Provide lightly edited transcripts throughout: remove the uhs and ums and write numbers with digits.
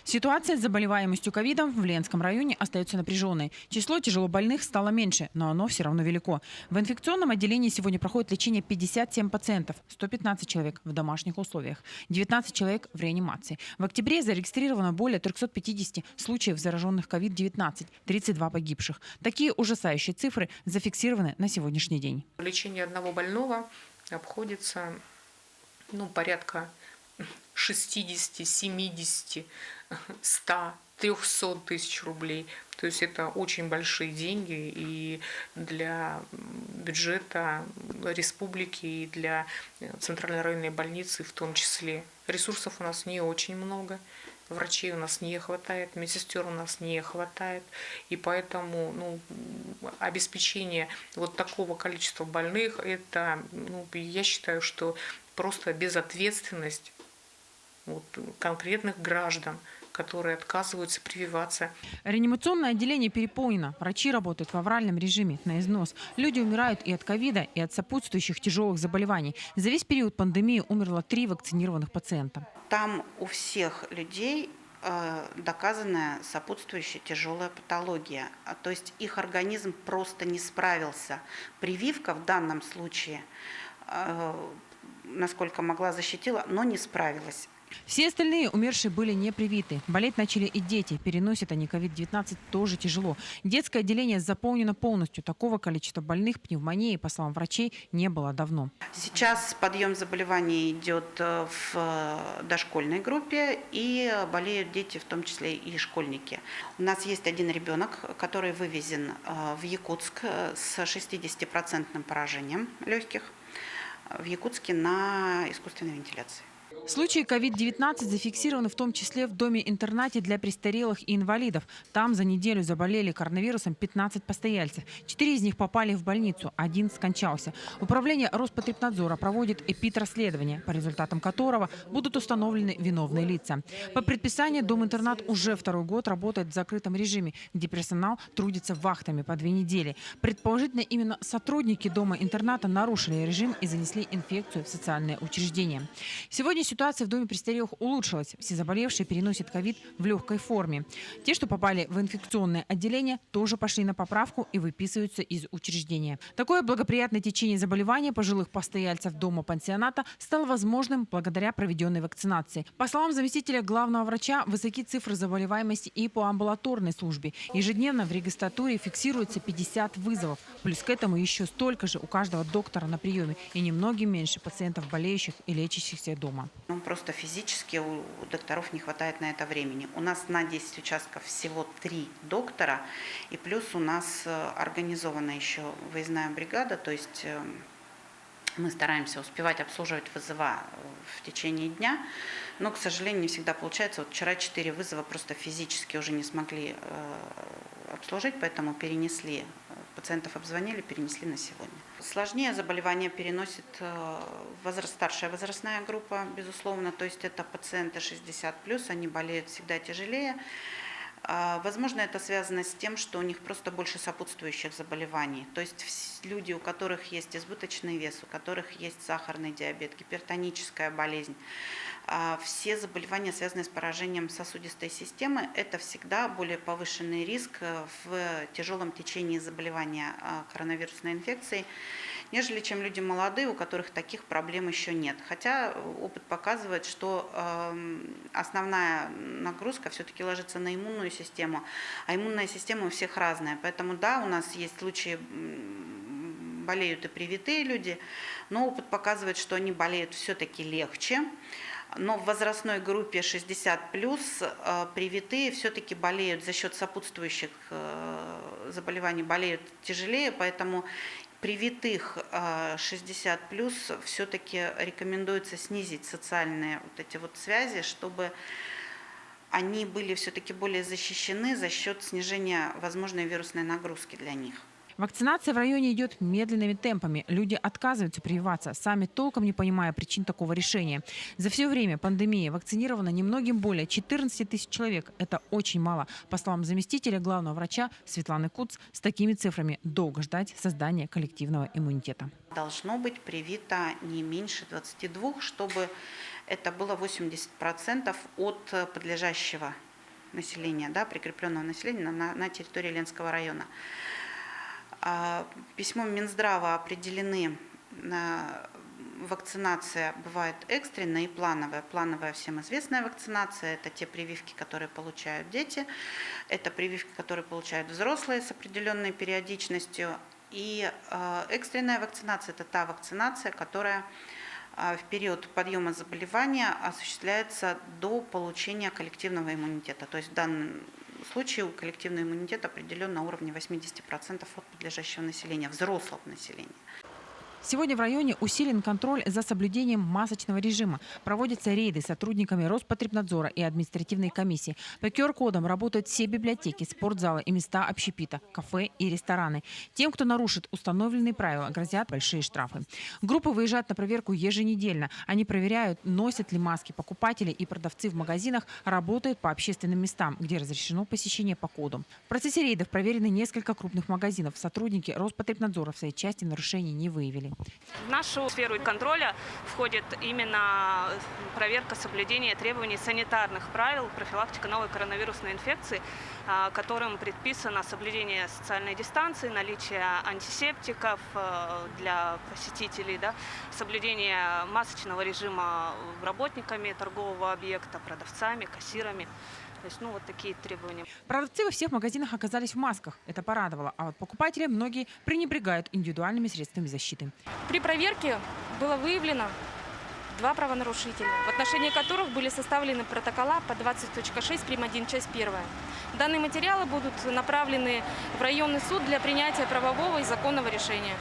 Ситуация с заболеваемостью ковидом в Ленском районе остается напряженной. Число тяжелобольных стало меньше, но оно все равно велико. В инфекционном отделении сегодня проходит лечение 57 пациентов, 115 человек в домашних условиях, 19 человек в реанимации. В октябре зарегистрировано более 350 случаев зараженных ковид-19, 32 погибших. Такие ужасающие цифры зафиксированы на сегодняшний день. Лечение одного больного обходится порядка 60, 70, 100, 300 тысяч рублей. То есть это очень большие деньги и для бюджета республики, и для центральной районной больницы в том числе. Ресурсов у нас не очень много, врачей у нас не хватает, медсестер у нас не хватает. И поэтому обеспечение вот такого количества больных, это, я считаю, что просто безответственность конкретных граждан, которые отказываются прививаться. Реанимационное отделение переполнено. Врачи работают в авральном режиме, на износ. Люди умирают и от ковида, и от сопутствующих тяжелых заболеваний. За весь период пандемии умерло 3 вакцинированных пациента. Там у всех людей доказанная сопутствующая тяжелая патология. То есть их организм просто не справился. Прививка в данном случае, насколько могла, защитила, но не справилась. Все остальные умершие были не привиты. Болеть начали и дети. Переносят они ковид-19 тоже тяжело. Детское отделение заполнено полностью. Такого количества больных пневмонией, по словам врачей, не было давно. Сейчас подъем заболеваний идет в дошкольной группе, и болеют дети, в том числе и школьники. У нас есть один ребенок, который вывезен в Якутск с 60% поражением легких в Якутске на искусственной вентиляции. Случаи ковид-19 зафиксированы в том числе в доме-интернате для престарелых и инвалидов. Там за неделю заболели коронавирусом 15 постояльцев. 4 из них попали в больницу, 1 скончался. Управление Роспотребнадзора проводит эпид-расследование, по результатам которого будут установлены виновные лица. По предписанию дом-интернат уже 2-й год работает в закрытом режиме, где персонал трудится вахтами по 2 недели. Предположительно, именно сотрудники дома-интерната нарушили режим и занесли инфекцию в социальные учреждения. Сегодня ситуация в доме престарелых улучшилась. Все заболевшие переносят ковид в легкой форме. Те, что попали в инфекционное отделение, тоже пошли на поправку и выписываются из учреждения. Такое благоприятное течение заболевания пожилых постояльцев дома-пансионата стало возможным благодаря проведенной вакцинации. По словам заместителя главного врача, высоки цифры заболеваемости и по амбулаторной службе. Ежедневно в регистратуре фиксируется 50 вызовов. Плюс к этому еще столько же у каждого доктора на приеме и немногим меньше пациентов, болеющих и лечащихся дома. Просто физически у докторов не хватает на это времени. У нас на 10 участков всего 3 доктора, и плюс у нас организована еще выездная бригада, то есть мы стараемся успевать обслуживать вызова в течение дня, но, к сожалению, не всегда получается. Вот вчера 4 вызова просто физически уже не смогли обслужить, поэтому перенесли. Пациентов обзвонили, перенесли на сегодня. Сложнее заболевание переносит старшая возрастная группа, безусловно, то есть это пациенты 60+, они болеют всегда тяжелее. Возможно, это связано с тем, что у них просто больше сопутствующих заболеваний. То есть люди, у которых есть избыточный вес, у которых есть сахарный диабет, гипертоническая болезнь, все заболевания, связанные с поражением сосудистой системы, это всегда более повышенный риск в тяжелом течении заболевания коронавирусной инфекцией, нежели чем люди молодые, у которых таких проблем еще нет. Хотя опыт показывает, что основная нагрузка все-таки ложится на иммунную систему, а иммунная система у всех разная. Поэтому да, у нас есть случаи, болеют и привитые люди, но опыт показывает, что они болеют все-таки легче. Но в возрастной группе 60+, привитые все-таки болеют за счет сопутствующих заболеваний, болеют тяжелее, поэтому привитых 60+, все-таки рекомендуется снизить социальные эти связи, чтобы они были все-таки более защищены за счет снижения возможной вирусной нагрузки для них. Вакцинация в районе идет медленными темпами. Люди отказываются прививаться, сами толком не понимая причин такого решения. За все время пандемии вакцинировано немногим более 14 тысяч человек. Это очень мало. По словам заместителя главного врача Светланы Куц, с такими цифрами долго ждать создания коллективного иммунитета. Должно быть привито не меньше 22, чтобы это было 80% от подлежащего населения, да, прикрепленного населения на территории Ленского района. Письмом Минздрава определены вакцинация бывает экстренная и плановая. Плановая всем известная вакцинация – это те прививки, которые получают дети, это прививки, которые получают взрослые с определенной периодичностью. И экстренная вакцинация – это та вакцинация, которая в период подъема заболевания осуществляется до получения коллективного иммунитета. То есть в данном случае коллективный иммунитет определен на уровне 80% от подлежащего населения, взрослого населения. Сегодня в районе усилен контроль за соблюдением масочного режима. Проводятся рейды сотрудниками Роспотребнадзора и административной комиссии. По QR-кодам работают все библиотеки, спортзалы и места общепита, кафе и рестораны. Тем, кто нарушит установленные правила, грозят большие штрафы. Группы выезжают на проверку еженедельно. Они проверяют, носят ли маски покупатели и продавцы в магазинах, работают по общественным местам, где разрешено посещение по коду. В процессе рейдов проверены несколько крупных магазинов. Сотрудники Роспотребнадзора в своей части нарушений не выявили. В нашу сферу контроля входит именно проверка соблюдения требований санитарных правил, профилактика новой коронавирусной инфекции, которым предписано соблюдение социальной дистанции, наличие антисептиков для посетителей, да, соблюдение масочного режима работниками торгового объекта, продавцами, кассирами. То есть, вот такие требования. Продавцы во всех магазинах оказались в масках. Это порадовало. А вот покупатели многие пренебрегают индивидуальными средствами защиты. При проверке было выявлено 2 правонарушителя, в отношении которых были составлены протокола по 20.6 прим. 1 часть 1. Данные материалы будут направлены в районный суд для принятия правового и законного решения.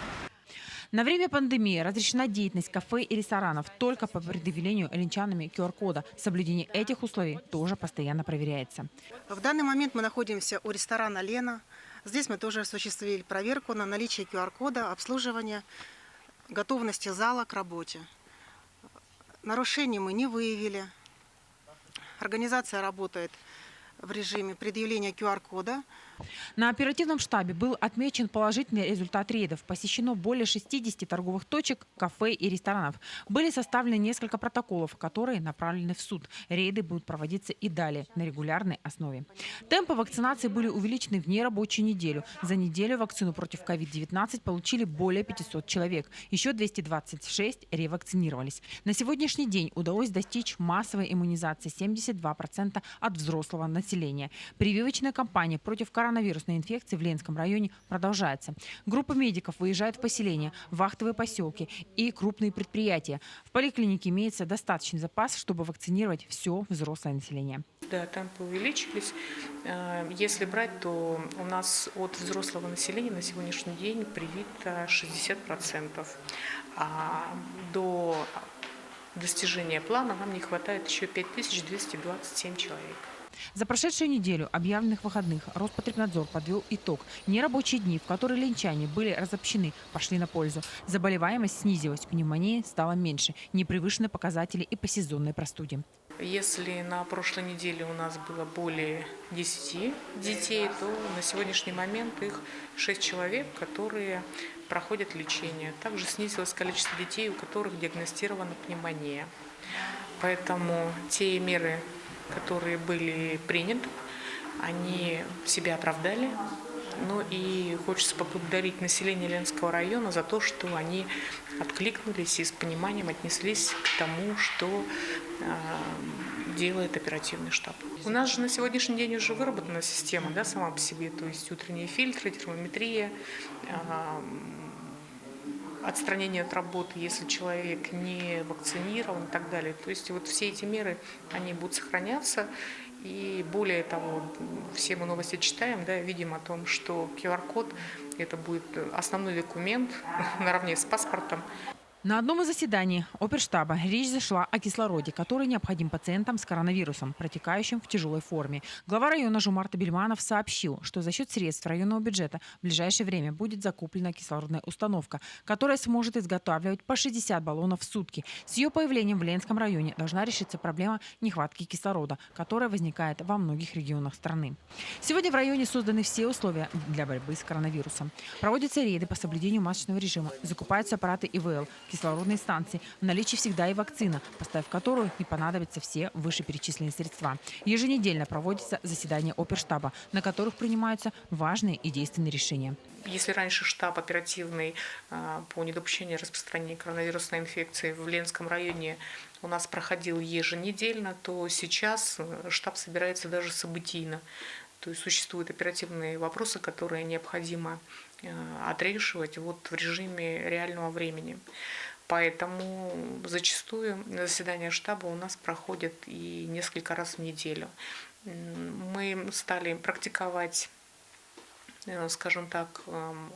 На время пандемии разрешена деятельность кафе и ресторанов только по предъявлению ленчанами QR-кода. Соблюдение этих условий тоже постоянно проверяется. В данный момент мы находимся у ресторана «Лена». Здесь мы тоже осуществили проверку на наличие QR-кода, обслуживания, готовности зала к работе. Нарушений мы не выявили. Организация работает в режиме предъявления QR-кода. На оперативном штабе был отмечен положительный результат рейдов. Посещено более 60 торговых точек, кафе и ресторанов. Были составлены несколько протоколов, которые направлены в суд. Рейды будут проводиться и далее на регулярной основе. Темпы вакцинации были увеличены в нерабочую неделю. За неделю вакцину против COVID-19 получили более 500 человек. Еще 226 ревакцинировались. На сегодняшний день удалось достичь массовой иммунизации 72% от взрослого населения. Прививочная кампания против коронавирусной инфекции в Ленском районе продолжается. Группа медиков выезжает в поселения, вахтовые поселки и крупные предприятия. В поликлинике имеется достаточный запас, чтобы вакцинировать все взрослое население. Да, темпы увеличились. Если брать, то у нас от взрослого населения на сегодняшний день привито 60%. А до достижения плана нам не хватает еще 5227 человек. За прошедшую неделю объявленных выходных Роспотребнадзор подвел итог. Нерабочие дни, в которые ленчане были разобщены, пошли на пользу. Заболеваемость снизилась, пневмонии стало меньше, не превышены показатели и по сезонной простуде. Если на прошлой неделе у нас было более 10 детей, то на сегодняшний момент их 6 человек, которые проходят лечение. Также снизилось количество детей, у которых диагностирована пневмония. Поэтому те меры, которые были приняты, они себя оправдали. Ну и хочется поблагодарить население Ленского района за то, что они откликнулись и с пониманием отнеслись к тому, что делает оперативный штаб. У нас же на сегодняшний день уже выработана система, да, сама по себе, то есть утренние фильтры, термометрия, отстранение от работы, если человек не вакцинирован и так далее. То есть вот все эти меры, они будут сохраняться. И более того, все мы новости читаем, да, видим о том, что QR-код – это будет основной документ наравне с паспортом. На одном из заседаний оперштаба речь зашла о кислороде, который необходим пациентам с коронавирусом, протекающим в тяжелой форме. Глава района Жумарт Абельманов сообщил, что за счет средств районного бюджета в ближайшее время будет закуплена кислородная установка, которая сможет изготавливать по 60 баллонов в сутки. С ее появлением в Ленском районе должна решиться проблема нехватки кислорода, которая возникает во многих регионах страны. Сегодня в районе созданы все условия для борьбы с коронавирусом. Проводятся рейды по соблюдению масочного режима, закупаются аппараты ИВЛ. кислородные станции. В наличии всегда и вакцина, поставив которую не понадобятся все вышеперечисленные средства. Еженедельно проводится заседание оперштаба, на которых принимаются важные и действенные решения. Если раньше штаб оперативный по недопущению распространения коронавирусной инфекции в Ленском районе у нас проходил еженедельно, то сейчас штаб собирается даже событийно. То есть существуют оперативные вопросы, которые необходимо отрешивать в режиме реального времени. Поэтому зачастую заседания штаба у нас проходят и несколько раз в неделю. Мы стали практиковать, скажем так,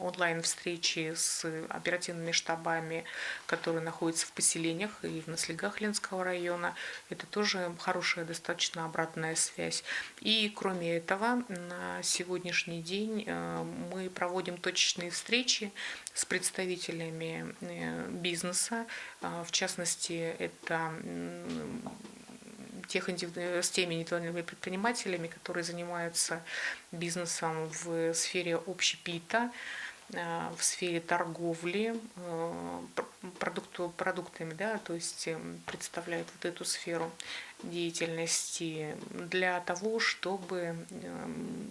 онлайн-встречи с оперативными штабами, которые находятся в поселениях и в наследниках Ленского района. Это тоже хорошая достаточно обратная связь. И кроме этого, на сегодняшний день мы проводим точечные встречи с представителями бизнеса. В частности, это с теми индивидуальными предпринимателями, которые занимаются бизнесом в сфере общепита, в сфере торговли продуктами, да, то есть представляют эту сферу деятельности для того, чтобы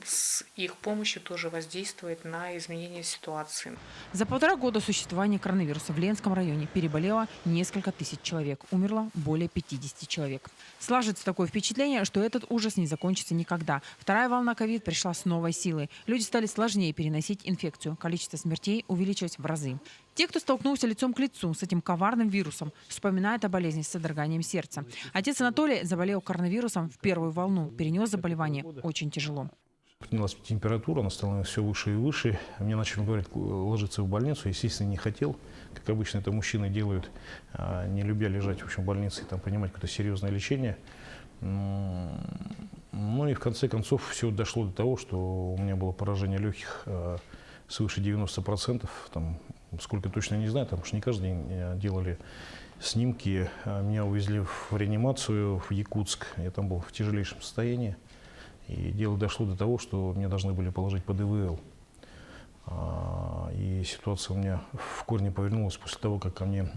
с их помощью тоже воздействовать на изменение ситуации. За 1,5 года существования коронавируса в Ленском районе переболело несколько тысяч человек, умерло более 50 человек. Сложится такое впечатление, что этот ужас не закончится никогда. Вторая волна ковид пришла с новой силой. Люди стали сложнее переносить инфекцию. Количество смертей увеличилось в разы. Те, кто столкнулся лицом к лицу с этим коварным вирусом, вспоминают о болезни с содроганием сердца. Отец Анатолий заболел коронавирусом в первую волну, перенес заболевание очень тяжело. Поднялась температура, она стала все выше и выше. Мне начали говорить ложиться в больницу. Естественно, не хотел. Как обычно это мужчины делают, не любя лежать в больнице и принимать какое-то серьезное лечение. Ну и в конце концов все дошло до того, что у меня было поражение легких свыше 90%. Сколько точно не знаю, потому что не каждый день делали снимки. Меня увезли в реанимацию в Якутск. Я там был в тяжелейшем состоянии. И дело дошло до того, что мне должны были положить под ИВЛ. И ситуация у меня в корне повернулась после того, как ко мне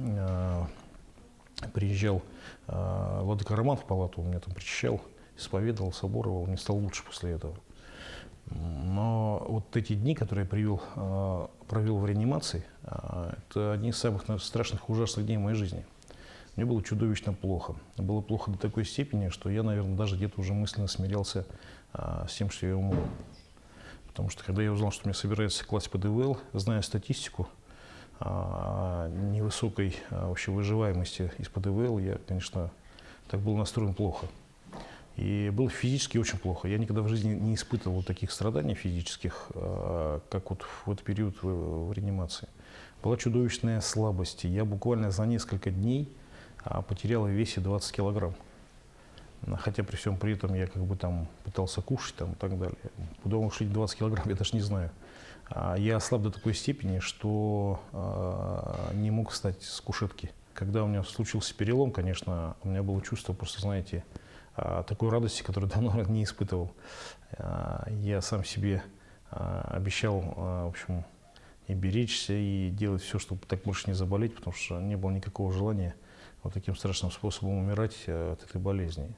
приезжал владыка Роман в палату, он меня там причащал, исповедовал, соборовал, мне стало лучше после этого. Но вот эти дни, которые я провел в реанимации, это одни из самых страшных, ужасных дней в моей жизни. Мне было чудовищно плохо. Было плохо до такой степени, что я, наверное, даже где-то уже мысленно смирялся с тем, что я умру. Потому что когда я узнал, что меня собираются класть под ИВЛ, зная статистику невысокой вообще выживаемости из-под ИВЛ, я, конечно, так был настроен плохо. И было физически очень плохо. Я никогда в жизни не испытывал таких страданий физических, как вот в этот период в реанимации. Была чудовищная слабость. Я буквально за несколько дней потерял в весе 20 килограмм. Хотя при всем при этом я пытался кушать и так далее. Куда ушли 20 килограмм, я даже не знаю. Я ослаб до такой степени, что не мог встать с кушетки. Когда у меня случился перелом, конечно, у меня было чувство, просто, знаете, такой радости, которую давно не испытывал. Я сам себе обещал, в общем, и беречься, и делать все, чтобы так больше не заболеть, потому что не было никакого желания вот таким страшным способом умирать от этой болезни.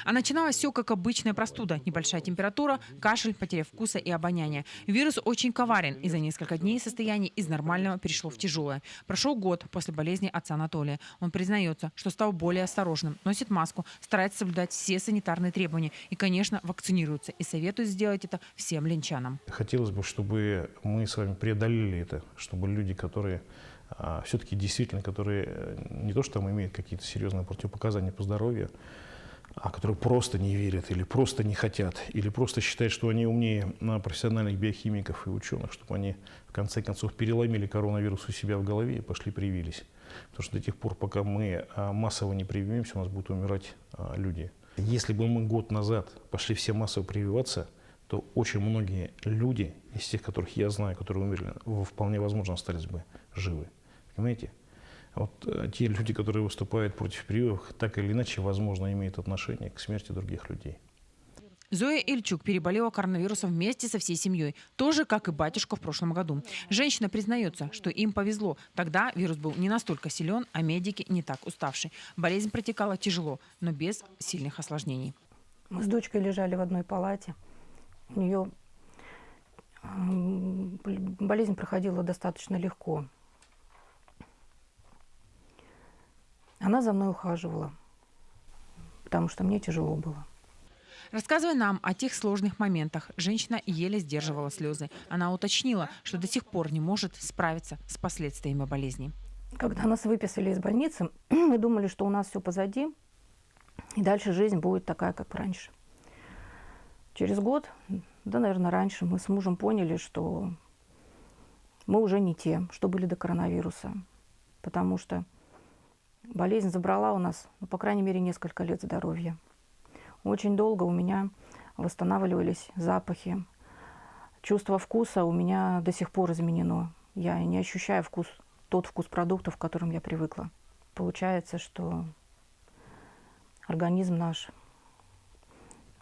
А начиналось все как обычная простуда. Небольшая температура, кашель, потеря вкуса и обоняния. Вирус очень коварен, и за несколько дней состояние из нормального перешло в тяжелое. Прошел год после болезни отца Анатолия. Он признается, что стал более осторожным, носит маску, старается соблюдать все санитарные требования и, конечно, вакцинируется. И советует сделать это всем ленчанам. Хотелось бы, чтобы мы с вами преодолели это, чтобы люди, которые все-таки действительно, которые не то что имеют какие-то серьезные противопоказания по здоровью, а которые просто не верят, или просто не хотят, или просто считают, что они умнее профессиональных биохимиков и ученых, чтобы они в конце концов переломили коронавирус у себя в голове и пошли привились. Потому что до тех пор, пока мы массово не прививаемся, у нас будут умирать люди. Если бы мы год назад пошли все массово прививаться, то очень многие люди, из тех, которых я знаю, которые умерли, вполне возможно остались бы живы. Понимаете? Вот те люди, которые выступают против прививок, так или иначе, возможно, имеют отношение к смерти других людей. Зоя Ильчук переболела коронавирусом вместе со всей семьей, тоже как и батюшка в прошлом году. Женщина признается, что им повезло. Тогда вирус был не настолько силен, а медики не так уставшие. Болезнь протекала тяжело, но без сильных осложнений. Мы с дочкой лежали в одной палате. У нее болезнь проходила достаточно легко. Она за мной ухаживала, потому что мне тяжело было. Рассказывая нам о тех сложных моментах, женщина еле сдерживала слезы. Она уточнила, что до сих пор не может справиться с последствиями болезни. Когда нас выписали из больницы, мы думали, что у нас все позади, и дальше жизнь будет такая, как раньше. Через год, да, наверное, раньше, мы с мужем поняли, что мы уже не те, что были до коронавируса. Потому что болезнь забрала у нас, ну, по крайней мере, несколько лет здоровья. Очень долго у меня восстанавливались запахи. Чувство вкуса у меня до сих пор изменено. Я не ощущаю тот вкус продуктов, к которым я привыкла. Получается, что организм наш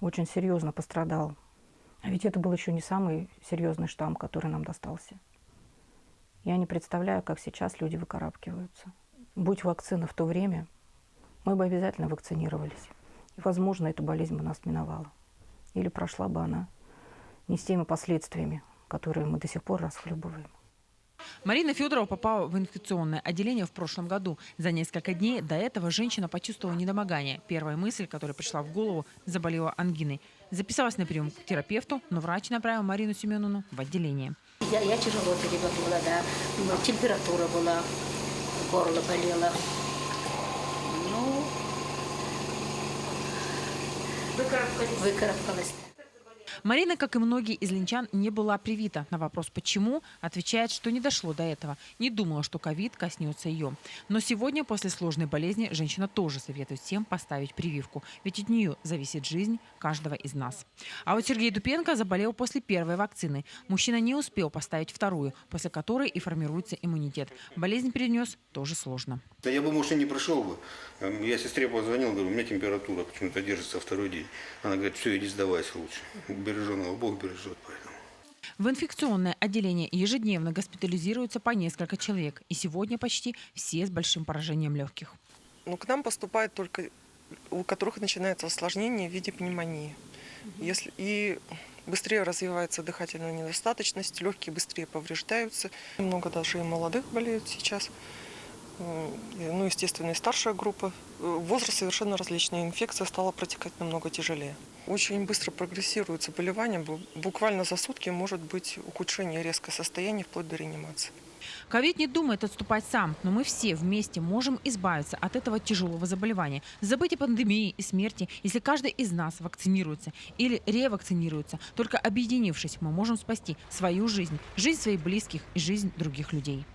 очень серьезно пострадал. А ведь это был еще не самый серьезный штамм, который нам достался. Я не представляю, как сейчас люди выкарабкиваются. Будь вакцина в то время, мы бы обязательно вакцинировались. И, возможно, эта болезнь бы нас миновала. Или прошла бы она не с теми последствиями, которые мы до сих пор расхлебываем. Марина Федорова попала в инфекционное отделение в прошлом году. За несколько дней до этого женщина почувствовала недомогание. Первая мысль, которая пришла в голову, заболела ангиной. Записалась на прием к терапевту, но врач направил Марину Семеновну в отделение. Я тяжело переболела, да. Температура была, горло болело. Ну, выкарабкалась. Марина, как и многие из линчан, не была привита. На вопрос «почему?» отвечает, что не дошло до этого. Не думала, что ковид коснется ее. Но сегодня, после сложной болезни, женщина тоже советует всем поставить прививку. Ведь от нее зависит жизнь каждого из нас. А вот Сергей Дупенко заболел после первой вакцины. Мужчина не успел поставить вторую, после которой и формируется иммунитет. Болезнь перенес тоже сложно. Да я бы, может, и не прошел бы. Я сестре позвонил, говорю, у меня температура почему-то держится второй день. Она говорит, все, иди сдавайся лучше. Береженого Бог бережет, поэтому. В инфекционное отделение ежедневно госпитализируются по несколько человек. И сегодня почти все с большим поражением легких. Но к нам поступают только, у которых начинается осложнение в виде пневмонии. И быстрее развивается дыхательная недостаточность, легкие быстрее повреждаются. Много даже и молодых болеют сейчас. Ну, естественно, и старшая группа. Возраст совершенно различный. Инфекция стала протекать намного тяжелее. Очень быстро прогрессирует заболевание. Буквально за сутки может быть ухудшение резкое состояния вплоть до реанимации. Ковид не думает отступать сам, но мы все вместе можем избавиться от этого тяжелого заболевания. Забыть о пандемии и смерти, если каждый из нас вакцинируется или ревакцинируется. Только объединившись, мы можем спасти свою жизнь, жизнь своих близких и жизнь других людей.